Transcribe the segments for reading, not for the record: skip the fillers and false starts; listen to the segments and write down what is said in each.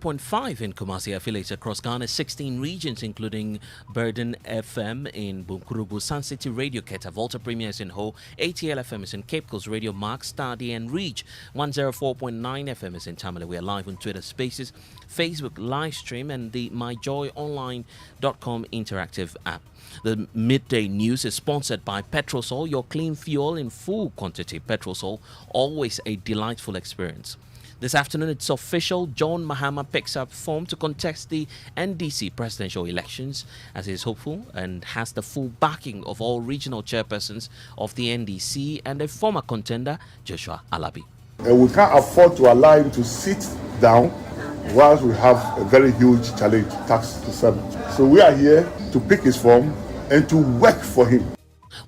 104.5 in Kumasi, affiliates across Ghana's 16 regions, including Burden FM in Bunkurugu, Sun City Radio, Keta, Volta Premier is in Ho, ATL FM is in Cape Coast Radio, Mark, Stadi and Reach, 104.9 FM is in Tamale. We are live on Twitter Spaces, Facebook live stream and the myjoyonline.com interactive app. The midday news is sponsored by Petrosol, your clean fuel in full quantity. Petrosol, always a delightful experience. This afternoon, it's official. John Mahama picks up form to contest the NDC presidential elections as he is hopeful and has the full backing of all regional chairpersons of the NDC and a former contender, Joshua Alabi. We can't afford to allow him to sit down whilst we have a very huge challenge, tax to serve. So we are here to pick his form and to work for him.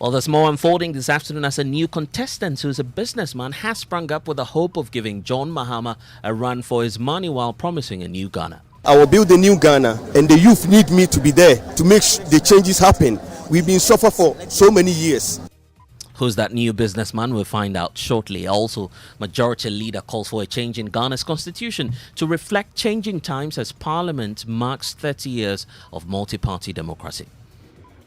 Well, there's more unfolding this afternoon as a new contestant who's a businessman has sprung up with the hope of giving John Mahama a run for his money while promising a new Ghana. I will build a new Ghana, and the youth need me to be there to make the changes happen. We've been suffering for so many years. Who's that new businessman? We'll find out shortly. Also, Majority Leader calls for a change in Ghana's constitution to reflect changing times as Parliament marks 30 years of multi-party democracy.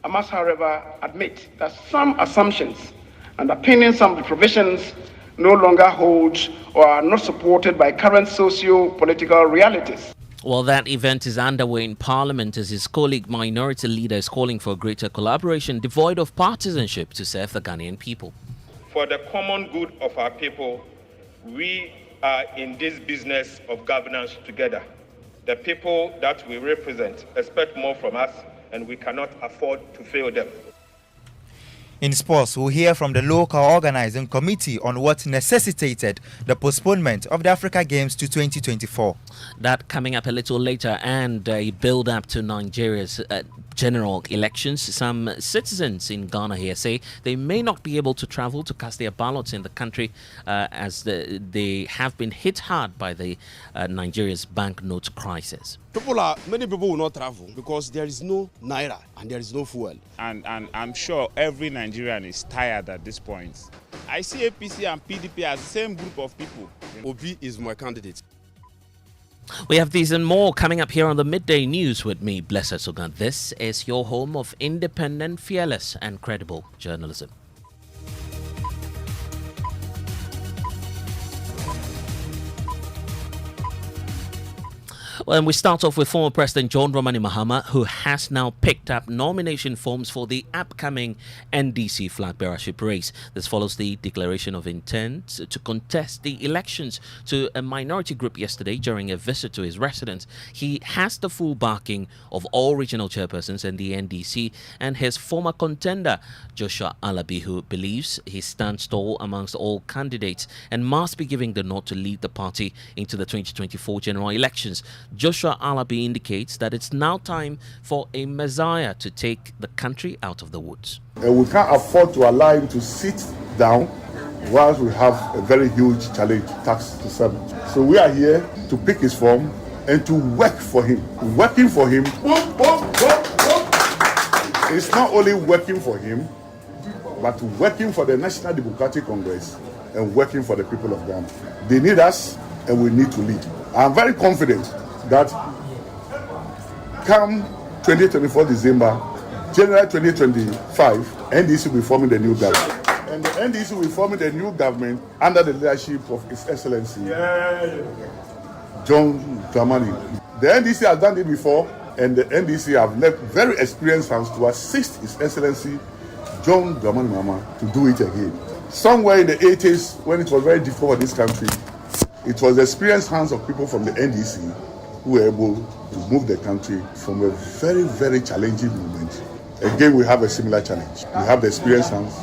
I must, however, admit that some assumptions underpinning some of the provisions no longer hold or are not supported by current socio-political realities. Well, that event is underway in Parliament as his colleague Minority Leader is calling for greater collaboration devoid of partisanship to serve the Ghanaian people. For the common good of our people, we are in this business of governance together. The people that we represent expect more from us, and we cannot afford to fail them. In sports, we'll hear from the local organizing committee on what necessitated the postponement of the Africa Games to 2024. That coming up a little later, and a build-up to Nigeria's general elections. Some citizens in Ghana here say they may not be able to travel to cast their ballots in the country as they have been hit hard by the Nigeria's banknote crisis. Many people will not travel because there is no naira and there is no fuel. And I'm sure every Nigerian is tired at this point. I see APC and PDP as the same group of people. Obi is my candidate. We have these and more coming up here on the Midday News with me, Blessed Sugan. This is your home of independent, fearless and credible journalism. Well, and we start off with former President John Dramani Mahama, who has now picked up nomination forms for the upcoming NDC flag bearership race. This follows the declaration of intent to contest the elections to a minority group yesterday during a visit to his residence. He has the full backing of all regional chairpersons and the NDC and his former contender, Joshua Alabi, who believes he stands tall amongst all candidates and must be giving the nod to lead the party into the 2024 general elections. Joshua Alabi indicates that it's now time for a messiah to take the country out of the woods. We can't afford to allow him to sit down whilst we have a very huge challenge, tax to serve. So we are here to pick his form and to work for him. Working for him. It's not only working for him, but working for the National Democratic Congress and working for the people of Ghana. They need us and we need to lead. I'm very confident that come 2024 December, January 2025, NDC will be forming the new government. And the NDC will be forming the new government under the leadership of His Excellency John Dramani. The NDC has done it before, and the NDC have left very experienced hands to assist His Excellency John Dramani Mahama to do it again. Somewhere in the 80s, when it was very difficult for this country, it was the experienced hands of people from the NDC who were able to move the country from a very, very challenging moment. Again, we have a similar challenge. We have the experienced hands,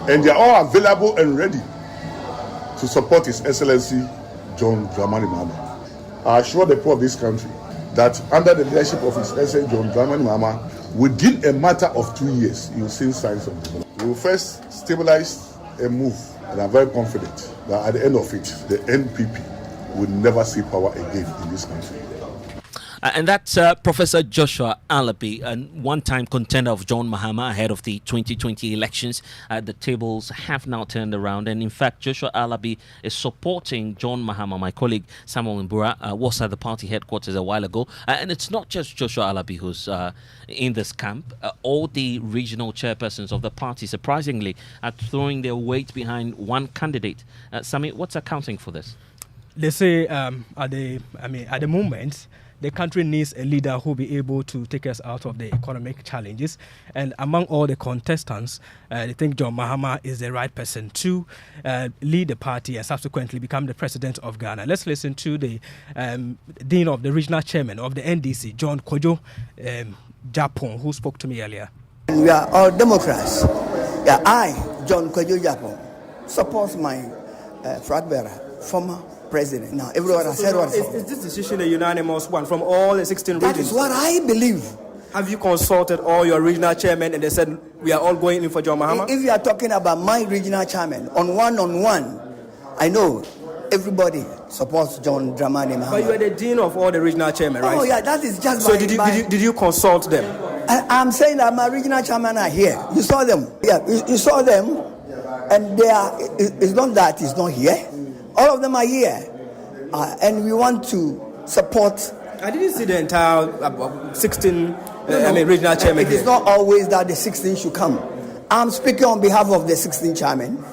and they are all available and ready to support His Excellency John Dramani Mahama. I assure the people of this country that under the leadership of His Excellency John Dramani Mahama, within a matter of 2 years, you'll see signs of development. We will first stabilize and move, and I'm very confident that at the end of it, the NPP will never see power again in this country. And that's Professor Joshua Alabi, a one-time contender of John Mahama ahead of the 2020 elections. The tables have now turned around, and in fact, Joshua Alabi is supporting John Mahama. My colleague Samuel Mbura was at the party headquarters a while ago, and it's not just Joshua Alabi who's in this camp. All the regional chairpersons of the party, surprisingly, are throwing their weight behind one candidate. Sami, what's accounting for this? They say at the moment, the country needs a leader who will be able to take us out of the economic challenges. And among all the contestants, they think John Mahama is the right person to lead the party and subsequently become the president of Ghana. Let's listen to the dean of the regional chairman of the NDC, John Kojo Japon, who spoke to me earlier. We are all Democrats. Yeah, I, John Kojo Japon, support my flag bearer, former president. Now, everyone has said what. Is this decision a unanimous one from all the 16 regions? That is what I believe. Have you consulted all your regional chairmen and they said we are all going in for John Mahama? If you are talking about my regional chairman, on one, I know everybody supports John Dramani Mahama. But you are the dean of all the regional chairmen, right? Oh yeah, that is just so did you consult them? I'm saying that my regional chairman are here. You saw them. Yeah, you saw them, and they are. It's not that it's not here. All of them are here, and we want to support. I didn't see the entire 16 regional chairmen. It is not always that the 16 should come. I'm speaking on behalf of the 16 chairmen.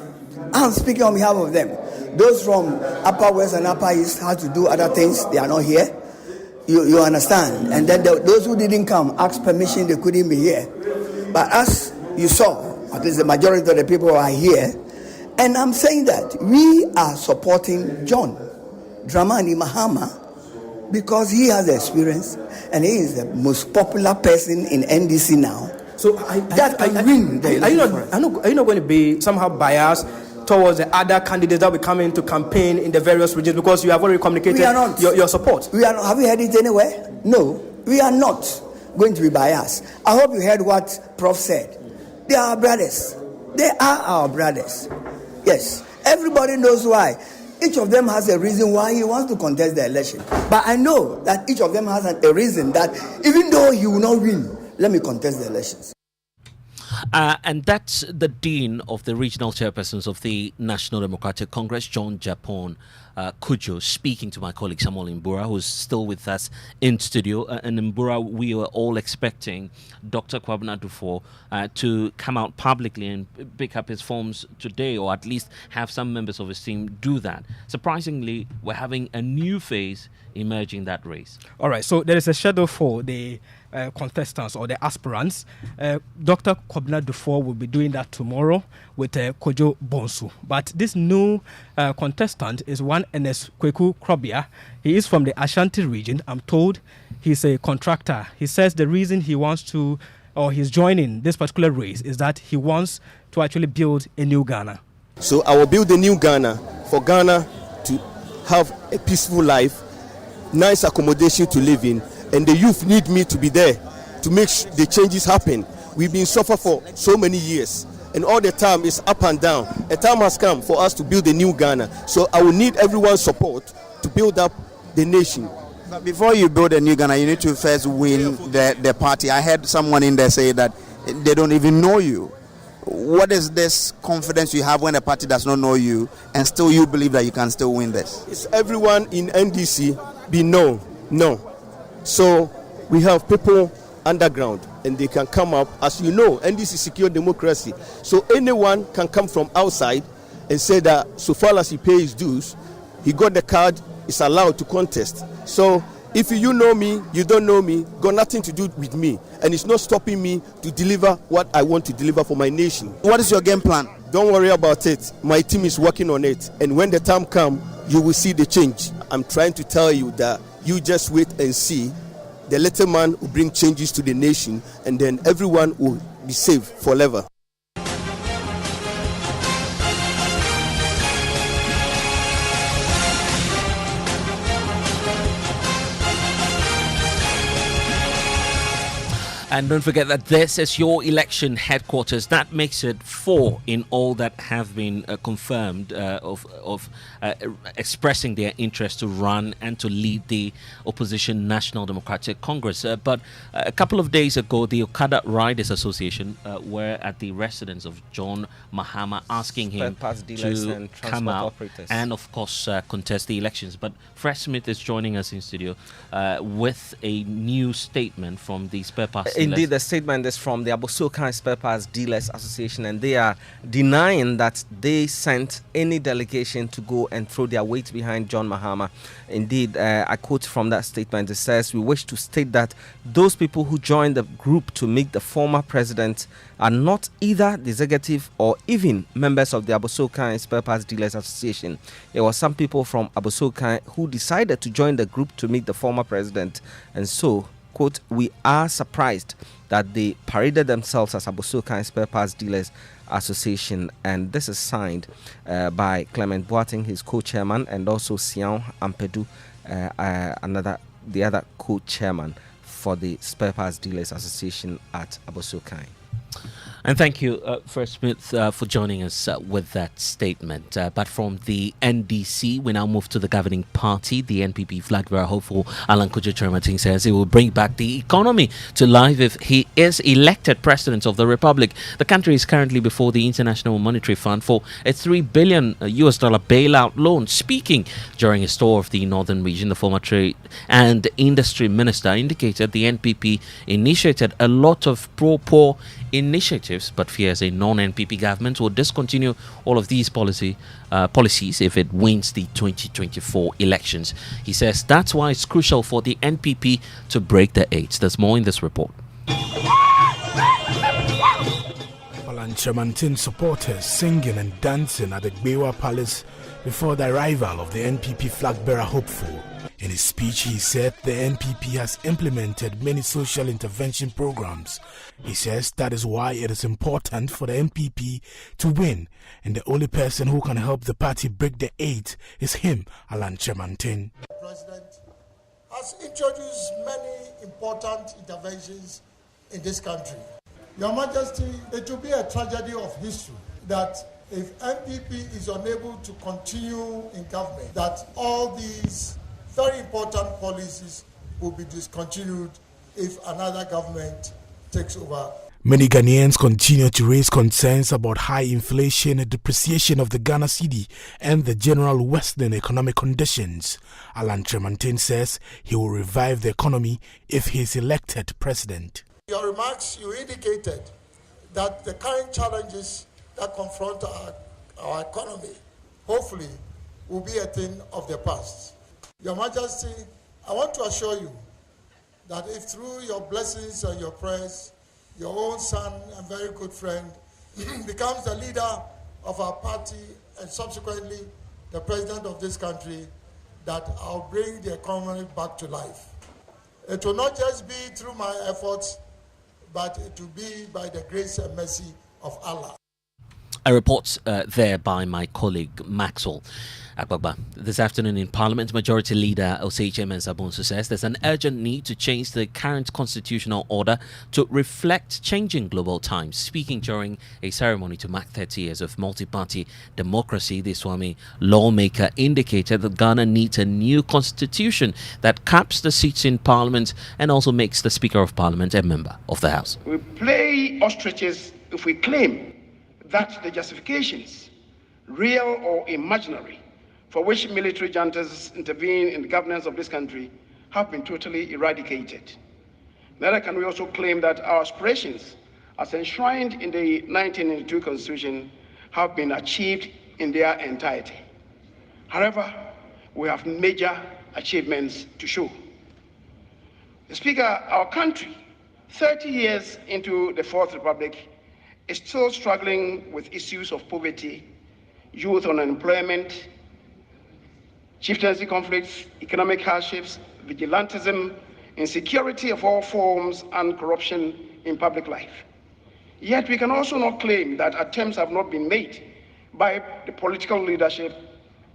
I'm speaking on behalf of them. Those from Upper West and Upper East had to do other things. They are not here. You understand? And then those who didn't come asked permission. They couldn't be here. But as you saw, at least the majority of the people are here. And I'm saying that we are supporting John Dramani Mahama because he has experience and he is the most popular person in NDC now. So are you not going to be somehow biased towards the other candidates that will come in to campaign in the various regions because you have already communicated your support? We are not. Have you heard it anywhere? No, we are not going to be biased. I hope you heard what Prof said. They are our brothers. They are our brothers. Yes, everybody knows why. Each of them has a reason why he wants to contest the election. But I know that each of them has a reason that even though he will not win, let me contest the elections. And that's the dean of the regional chairpersons of the National Democratic Congress, John Japon Kujo, speaking to my colleague Samuel Mbura, who's still with us in studio. And Mbura, we were all expecting Dr. Kwabena Dufo to come out publicly and pick up his forms today, or at least have some members of his team do that. Surprisingly, we're having a new phase emerging that race. All right, so there is a schedule for the contestants or the aspirants. Dr. Kwabena Dufo will be doing that tomorrow with Kojo Bonsu. But this new contestant is one Enes Kweku Krobia. He is from the Ashanti region. I'm told he's a contractor. He says the reason he wants to, or he's joining this particular race, is that he wants to actually build a new Ghana. So I will build a new Ghana for Ghana to have a peaceful life, nice accommodation to live in, and the youth need me to be there to make the changes happen. We've been suffering for so many years, and all the time is up and down. A time has come for us to build a new Ghana. So I will need everyone's support to build up the nation. But before you build a new Ghana, you need to first win the party. I heard someone in there say that they don't even know you. What is this confidence you have when a party does not know you and still you believe that you can still win this? It's everyone in NDC be no. So we have people underground and they can come up. As you know, NDC secure democracy. So anyone can come from outside and say that so far as he pays his dues, he got the card, is allowed to contest. So if you know me, you don't know me, got nothing to do with me. And it's not stopping me to deliver what I want to deliver for my nation. What is your game plan? Don't worry about it. My team is working on it. And when the time comes, you will see the change. I'm trying to tell you that you just wait and see. The little man will bring changes to the nation, and then everyone will be saved forever. And don't forget that this is your election headquarters. That makes it 4 in all that have been confirmed of expressing their interest to run and to lead the opposition National Democratic Congress. But a couple of days ago, the Okada Riders Association were at the residence of John Mahama, asking him to come out and, of course, contest the elections. But Fred Smith is joining us in studio with a new statement from the spare parts dealers. Indeed, the statement is from the Akosua Agyeman Spare Parts Dealers Association, and they are denying that they sent any delegation to go and throw their weight behind John Mahama. Indeed, I quote from that statement. It says, "We wish to state that those people who joined the group to meet the former president are not either the executive or even members of the Akosua Agyeman Spare Parts Dealers Association. There were some people from Akosua Agyeman who decided to join the group to meet the former president, and so, quote, we are surprised that they paraded themselves as Akosua Agyeman Spare Parts Dealers Association." And this is signed by Clement Boateng, his co-chairman, and also Sian Ampedu, the other co-chairman for the Spare Parts Dealers Association at Akosua Agyeman. And thank you, First Smith, for joining us with that statement. But from the NDC, we now move to the governing party. The NPP flag bearer hopeful Alan Kojo Chermatin says he will bring back the economy to life if he is elected president of the republic. The country is currently before the International Monetary Fund for a $3 billion US bailout loan. Speaking during a tour of the northern region, the former Trade and Industry Minister indicated the NPP initiated a lot of pro-poor initiatives, but fears a non-NPP government will discontinue all of these policies if it wins the 2024 elections. He says that's why it's crucial for the NPP to break the 8. There's more in this report. Alan Chermatin supporters singing and dancing at the Gbewa Palace before the arrival of the NPP flag bearer hopeful. In his speech, he said the NPP has implemented many social intervention programs. He says that is why it is important for the NPP to win, and the only person who can help the party break the 8 is him, Alan Chermatin. The President has introduced many important interventions in this country. Your Majesty, it will be a tragedy of history that if NPP is unable to continue in government, that all these very important policies will be discontinued if another government takes over. Many Ghanaians continue to raise concerns about high inflation and depreciation of the Ghana cedi and the general worsening economic conditions. Alan Chermatin says he will revive the economy if he is elected president. Your remarks, you indicated that the current challenges that confront our economy, hopefully, will be a thing of the past. Your Majesty, I want to assure you that if through your blessings and your prayers, your own son and very good friend becomes the leader of our party and subsequently the president of this country, that I'll bring the economy back to life. It will not just be through my efforts, but it will be by the grace and mercy of Allah. A report there by my colleague Maxwell Agbagba. This afternoon in Parliament, Majority Leader Osei Emensa-Bonsu says there's an urgent need to change the current constitutional order to reflect changing global times. Speaking during a ceremony to mark 30 years of multi-party democracy, the Swami lawmaker indicated that Ghana needs a new constitution that caps the seats in Parliament and also makes the Speaker of Parliament a member of the House. We play ostriches if we claim that the justifications, real or imaginary, for which military juntas intervene in the governance of this country have been totally eradicated. Neither can we also claim that our aspirations, as enshrined in the 1992 Constitution, have been achieved in their entirety. However, we have major achievements to show. Mr. Speaker, our country, 30 years into the Fourth Republic, is still struggling with issues of poverty, youth unemployment, chieftaincy conflicts, economic hardships, vigilantism, insecurity of all forms, and corruption in public life. Yet we can also not claim that attempts have not been made by the political leadership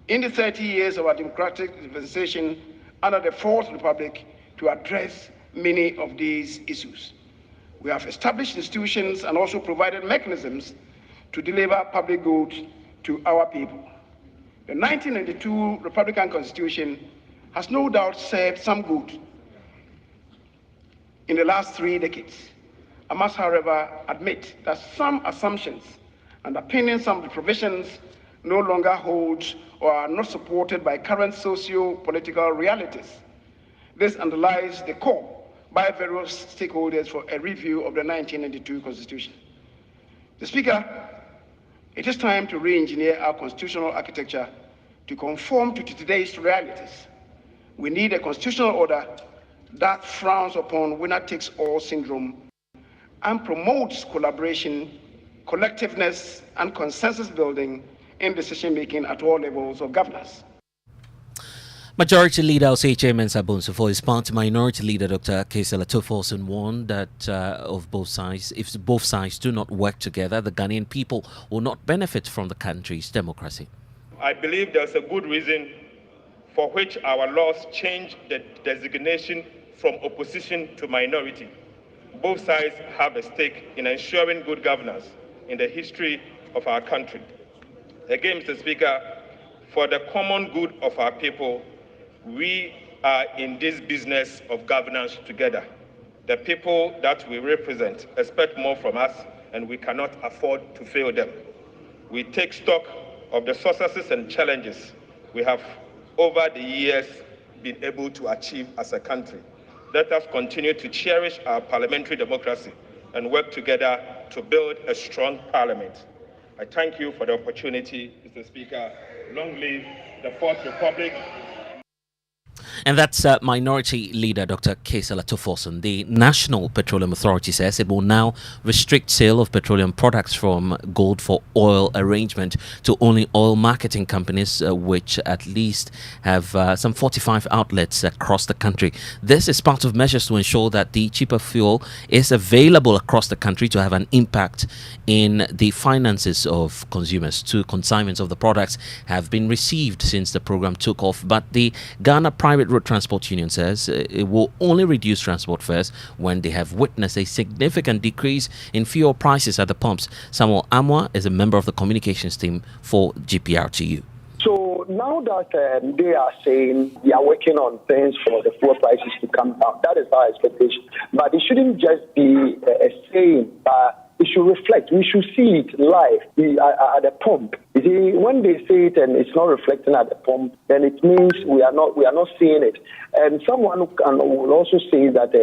in the 30 years of our democratic dispensation under the Fourth Republic to address many of these issues. We have established institutions and also provided mechanisms to deliver public goods to our people. The 1992 Republican Constitution has no doubt served some good in the last 3 decades. I must, however, admit that some assumptions underpinning some of the provisions no longer hold or are not supported by current socio-political realities. This underlies the call by various stakeholders for a review of the 1992 Constitution. Mr. Speaker, it is time to re-engineer our constitutional architecture to conform to today's realities. We need a constitutional order that frowns upon winner-takes-all syndrome and promotes collaboration, collectiveness, and consensus building in decision-making at all levels of governance. Majority Leader Osei Mensa Bonsu, for his part, Minority Leader Dr. Akosua Agyeman warned that of both sides, if both sides do not work together, the Ghanaian people will not benefit from the country's democracy. I believe there's a good reason for which our laws change the designation from opposition to minority. Both sides have a stake in ensuring good governance in the history of our country. Again, Mr. Speaker, for the common good of our people, we are in this business of governance together. The people that we represent expect more from us, and we cannot afford to fail them. We take stock of the successes and challenges we have over the years been able to achieve as a country. Let us continue to cherish our parliamentary democracy and work together to build a strong parliament. I thank you for the opportunity, Mr. Speaker. Long live the Fourth Republic. And that's Minority Leader Dr. Akosua Agyeman. The National Petroleum Authority says it will now restrict sale of petroleum products from gold for oil arrangement to only oil marketing companies, which at least have some 45 outlets across the country. This is part of measures to ensure that the cheaper fuel is available across the country to have an impact in the finances of consumers. 2 consignments of the products have been received since the program took off, but the Ghana Private Road Transport Union says it will only reduce transport fares when they have witnessed a significant decrease in fuel prices at the pumps. Samuel Amwa is a member of the communications team for GPRTU. So now that they are saying they are working on things for the fuel prices to come down, that is our expectation. But it shouldn't just be a saying, but it should reflect. We should see it live at the pump. You see, when they say it and it's not reflecting at the pump, then it means we are not seeing it. And someone will also say that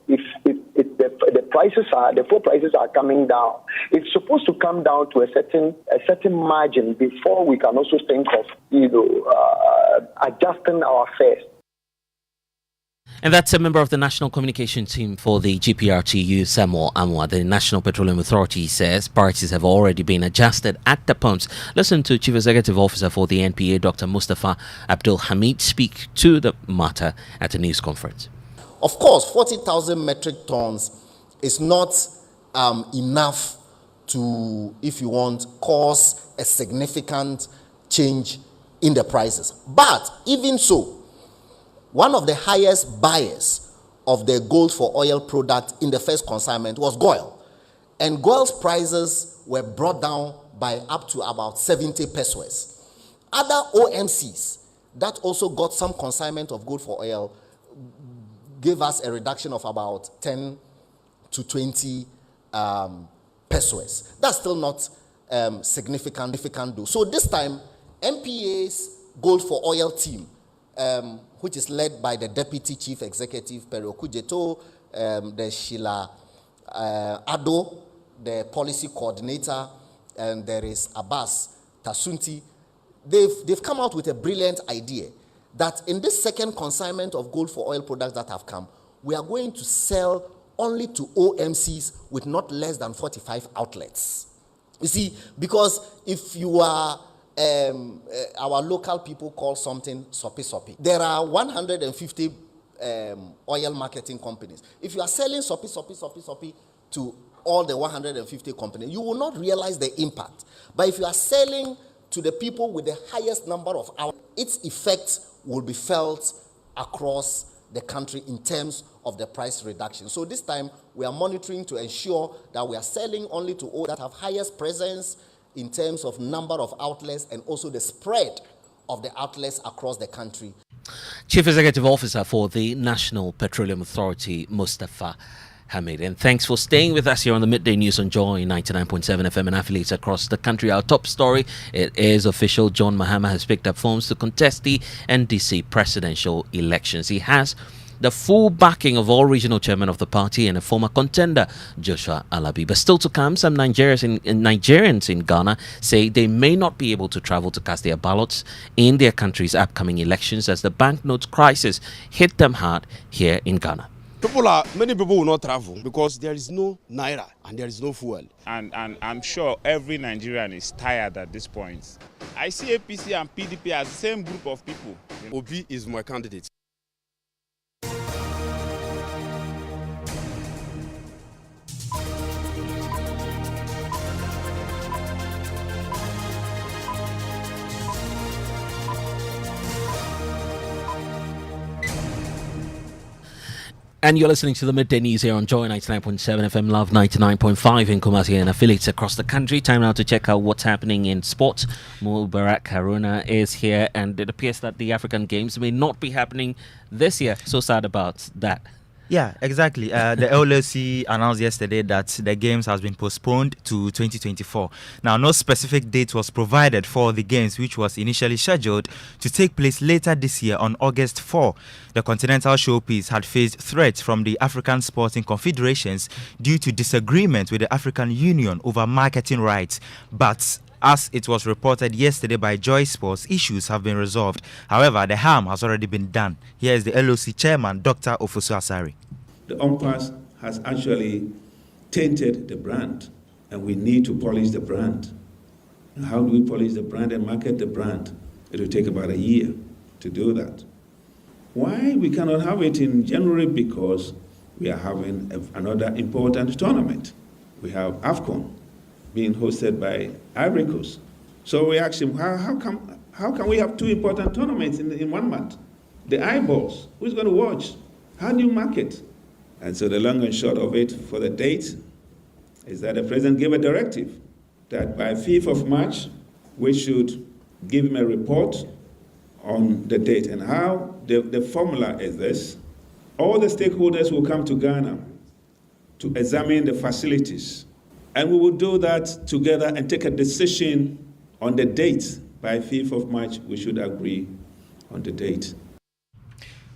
if the fuel prices are coming down, it's supposed to come down to a certain margin before we can also think of adjusting our fares. And that's a member of the National Communication Team for the GPRTU, Samuel Amwa. The National Petroleum Authority says prices have already been adjusted at the pumps. Listen to Chief Executive Officer for the NPA, Dr. Mustafa Abdul Hamid, speak to the matter at a news conference. Of course, 40,000 metric tons is not enough to, if you want, cause a significant change in the prices. But even so, one of the highest buyers of the gold for oil product in the first consignment was GOIL. And GOIL's prices were brought down by up to about 70 pesos. Other OMCs that also got some consignment of gold for oil gave us a reduction of about 10 to 20 pesos. That's still not significant though. So this time, NPA's gold for oil team, which is led by the Deputy Chief Executive, Pero Kujeto, the Sheila Ado, the Policy Coordinator, and there is Abbas Tasunti. They've come out with a brilliant idea that in this second consignment of gold for oil products that have come, we are going to sell only to OMCs with not less than 45 outlets. You see, because if you are our local people call something sopi. There are 150 oil marketing companies. If you are selling sopi to all the 150 companies, you will not realize the impact. But if you are selling to the people with the highest number of outlets, its effect will be felt across the country in terms of the price reduction. So this time we are monitoring to ensure that we are selling only to those that have highest presence in terms of number of outlets and also the spread of the outlets across the country. Chief Executive Officer for the National Petroleum Authority, Mustafa Hamid. And thanks for staying with us here on the Midday News on Joy 99.7 FM and affiliates across the country. Our top story, it is official. John Mahama has picked up forms to contest the NDC presidential elections. He has the full backing of all regional chairmen of the party and a former contender, Joshua Alabi. But still to come, some Nigerians in Ghana say they may not be able to travel to cast their ballots in their country's upcoming elections as the banknote crisis hit them hard here in Ghana. Many people will not travel because there is no naira and there is no fuel. And I'm sure every Nigerian is tired at this point. I see APC and PDP as the same group of people. Obi is my candidate. And you're listening to the Midday News here on Joy 99.7 FM, Love 99.5 in Kumasi and affiliates across the country. Time now to check out what's happening in sports. Mubarak Haruna is here, and it appears that the African Games may not be happening this year. So sad about that. Yeah, exactly. The LOC announced yesterday that the games has been postponed to 2024. Now, no specific date was provided for the games, which was initially scheduled to take place later this year on August 4. The Continental Showpiece had faced threats from the African Sporting Confederations due to disagreement with the African Union over marketing rights. But as it was reported yesterday by Joy Sports, issues have been resolved. However, the harm has already been done. Here is the LOC chairman, Dr. Akosua Agyeman. The umpires has actually tainted the brand, and we need to polish the brand. And how do we polish the brand and market the brand? It will take about a year to do that. Why we cannot have it in January? Because we are having another important tournament. We have AFCON being hosted by Ivory Coast. So we asked him, how can we have two important tournaments in 1 month? The eyeballs, who's going to watch? How do you market? And so the long and short of it for the date is that the president gave a directive that by 5th of March, we should give him a report on the date. And how the formula is this. All the stakeholders will come to Ghana to examine the facilities. And we will do that together and take a decision on the date. By 5th of March, we should agree on the date.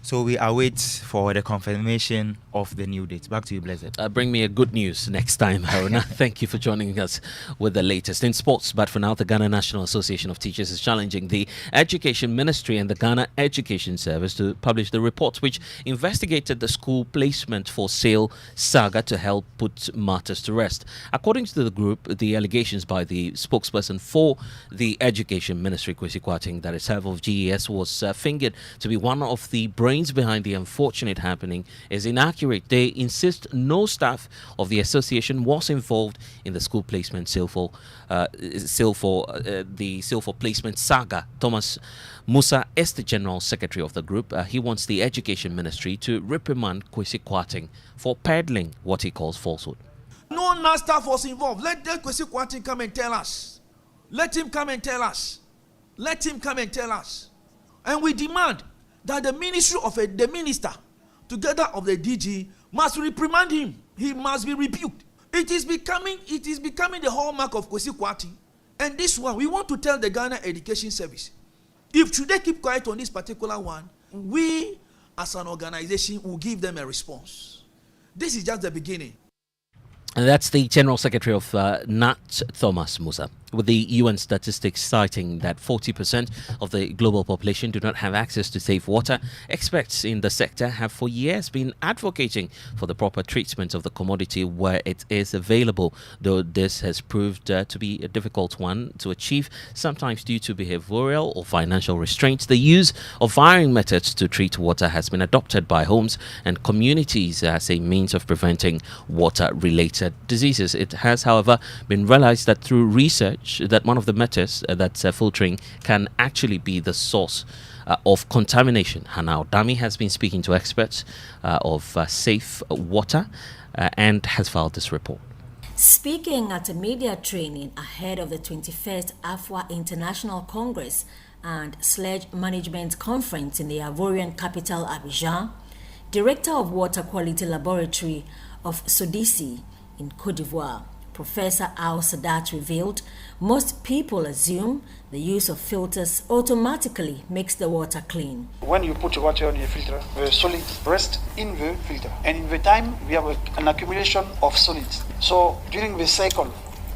So we await for the confirmation of the new date. Back to you, Blessed. Bring me a good news next time, Haruna. Thank you for joining us with the latest in sports. But for now, the Ghana National Association of Teachers is challenging the Education Ministry and the Ghana Education Service to publish the report which investigated the school placement for sale saga to help put matters to rest. According to the group, the allegations by the spokesperson for the Education Ministry, Kwesi Kwarteng, that itself of GES was fingered to be one of the brains behind the unfortunate happening is inaccurate. They insist no staff of the association was involved in the school placement sale for placement saga. Thomas Musa is the General Secretary of the group. He wants the Education Ministry to reprimand Kwesi Kwarteng for peddling what he calls falsehood. No staff was involved. Let Kwesi Kwarteng come and tell us. Let him come and tell us. Let him come and tell us. And we demand that the minister, together of the DG, must reprimand him. He must be rebuked. It is becoming the hallmark of Kwesi Kwarteng. And this one, we want to tell the Ghana Education Service, if should they keep quiet on this particular one, we as an organization will give them a response. This is just the beginning. And that's the General Secretary of NAT, Thomas Musa, with the UN statistics citing that 40% of the global population do not have access to safe water. Experts in the sector have for years been advocating for the proper treatment of the commodity where it is available, though this has proved to be a difficult one to achieve, sometimes due to behavioral or financial restraints. The use of varying methods to treat water has been adopted by homes and communities as a means of preventing water-related diseases. It has, however, been realized that through research that one of the methods, that's filtering, can actually be the source of contamination. Hannah Odami has been speaking to experts of safe water and has filed this report. Speaking at a media training ahead of the 21st AFWA International Congress and Sledge Management Conference in the Ivorian capital Abidjan, Director of Water Quality Laboratory of Sodisi in Cote d'Ivoire, Professor Al Sadat revealed most people assume the use of filters automatically makes the water clean. When you put water on the filter, the solid rests in the filter. And in the time, we have an accumulation of solids. So during the cycle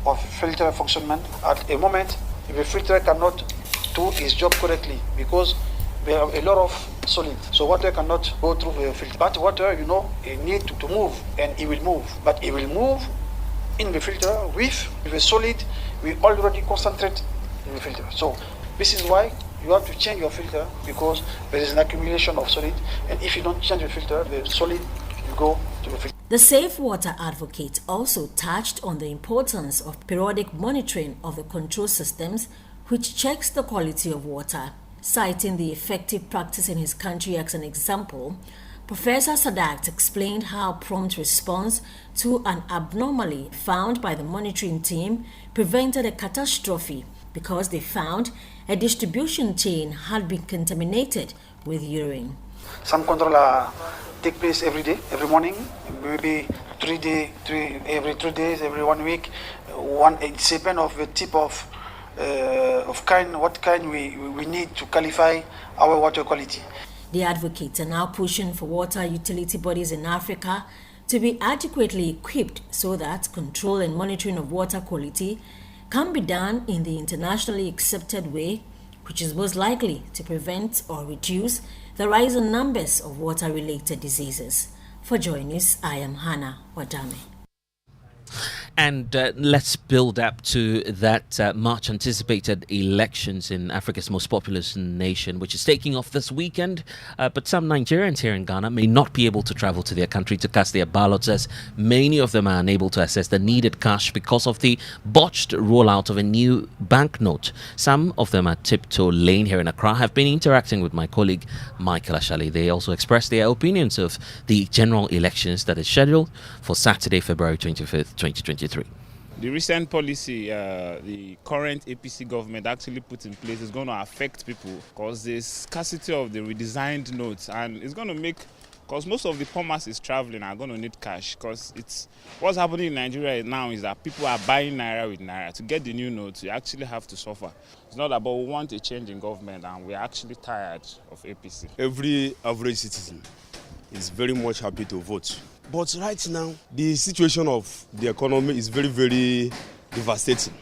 of filter functionment, at a moment, the filter cannot do its job correctly because we have a lot of solid. So water cannot go through the filter. But water, it needs to move, and it will move. But it will move in the filter with the solid we already concentrate in the filter. So this is why you have to change your filter, because there is an accumulation of solid, and if you don't change the filter, the solid will go to the filter. The Safe Water advocate also touched on the importance of periodic monitoring of the control systems which checks the quality of water. Citing the effective practice in his country as an example, Professor Sadat explained how prompt response to an abnormality found by the monitoring team prevented a catastrophe because they found a distribution chain had been contaminated with urine. Some control take place every day, every morning, maybe every 3 days, every 1 week. It depends of the type of kind, what kind we need to qualify our water quality. The advocates are now pushing for water utility bodies in Africa to be adequately equipped so that control and monitoring of water quality can be done in the internationally accepted way, which is most likely to prevent or reduce the rise in numbers of water-related diseases. For Joy News, I am Hannah Wadame. And let's build up to that much anticipated elections in Africa's most populous nation, which is taking off this weekend. But some Nigerians here in Ghana may not be able to travel to their country to cast their ballots, as many of them are unable to access the needed cash because of the botched rollout of a new banknote. Some of them at Tiptoe Lane here in Accra have been interacting with my colleague Michael Ashali. They also expressed their opinions of the general elections that is scheduled for Saturday, February 25th, 2023. The recent policy the current APC government actually put in place is going to affect people because there's scarcity of the redesigned notes, and it's going to make, because most of the poor masses traveling are going to need cash, because it's what's happening in Nigeria now is that people are buying naira with naira. To get the new notes, you actually have to suffer. It's not about we want a change in government, and we're actually tired of APC. Every average citizen is very much happy to vote. But right now, the situation of the economy is very, very devastating.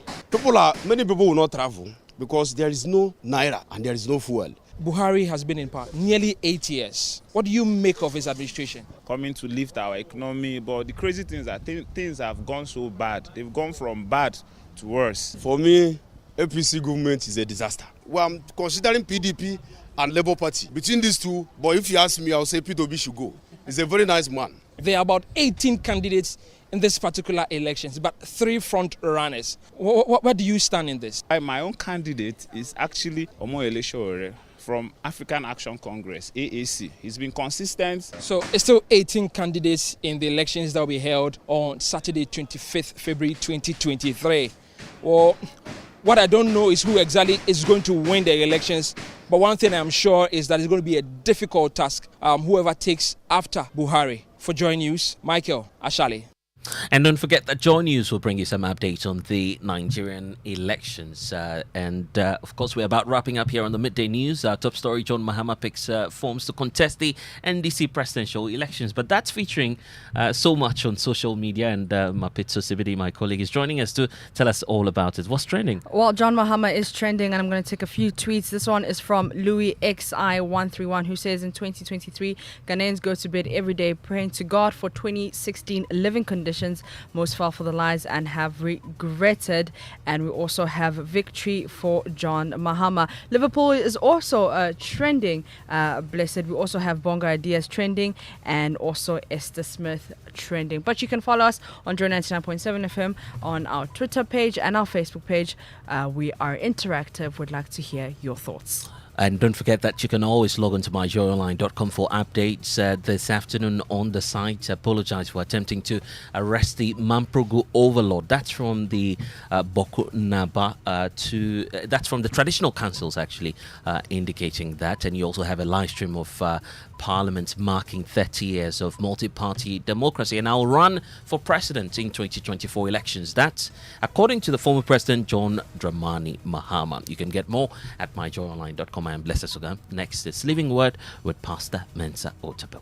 Many people will not travel because there is no naira and there is no fuel. Buhari has been in power nearly 8 years. What do you make of his administration? Coming to lift our economy, but the crazy thing is that things have gone so bad. They've gone from bad to worse. For me, APC government is a disaster. Well, I'm considering PDP and Labour Party. Between these two, but if you ask me, I'll say P2B should go. He's a very nice man. There are about 18 candidates in this particular elections, but 3 front runners. Where do you stand in this? My own candidate is actually Omoyele Sowore from African Action Congress, AAC. He's been consistent. So it's still 18 candidates in the elections that will be held on Saturday, 25th February 2023. Well, what I don't know is who exactly is going to win the elections, but one thing I'm sure is that it's going to be a difficult task, whoever takes after Buhari. For Joy News, Michael Ashali. And don't forget that Joy News will bring you some updates on the Nigerian elections. Of course, we're about wrapping up here on the Midday News. Our top story, John Mahama picks forms to contest the NDC presidential elections. But that's featuring so much on social media. And Mapitso Sibidi, my colleague, is joining us to tell us all about it. What's trending? Well, John Mahama is trending, and I'm going to take a few tweets. This one is from Louis XI131, who says in 2023, Ghanaians go to bed every day praying to God for 2016 living conditions. Most fell for the lies and have regretted. And we also have victory for John Mahama. Liverpool is also trending. Blessed. We also have Bonga Ideas trending, and also Esther Smith trending. But you can follow us on Joy 99.7 FM on our Twitter page and our Facebook page. We are interactive. We'd like to hear your thoughts. And don't forget that you can always log on to myjoyonline.com for updates this afternoon on the site. Apologize for attempting to arrest the Mamprogu overlord. That's from the Boku Naba that's from the traditional councils, actually, indicating that. And you also have a live stream of Parliament marking 30 years of multi-party democracy, and I'll run for president in 2024 elections. That's according to the former president John Dramani Mahama. You can get more at myjoyonline.com. I am Blessed Sugam. Next is Living Word with Pastor Mensa Otabil.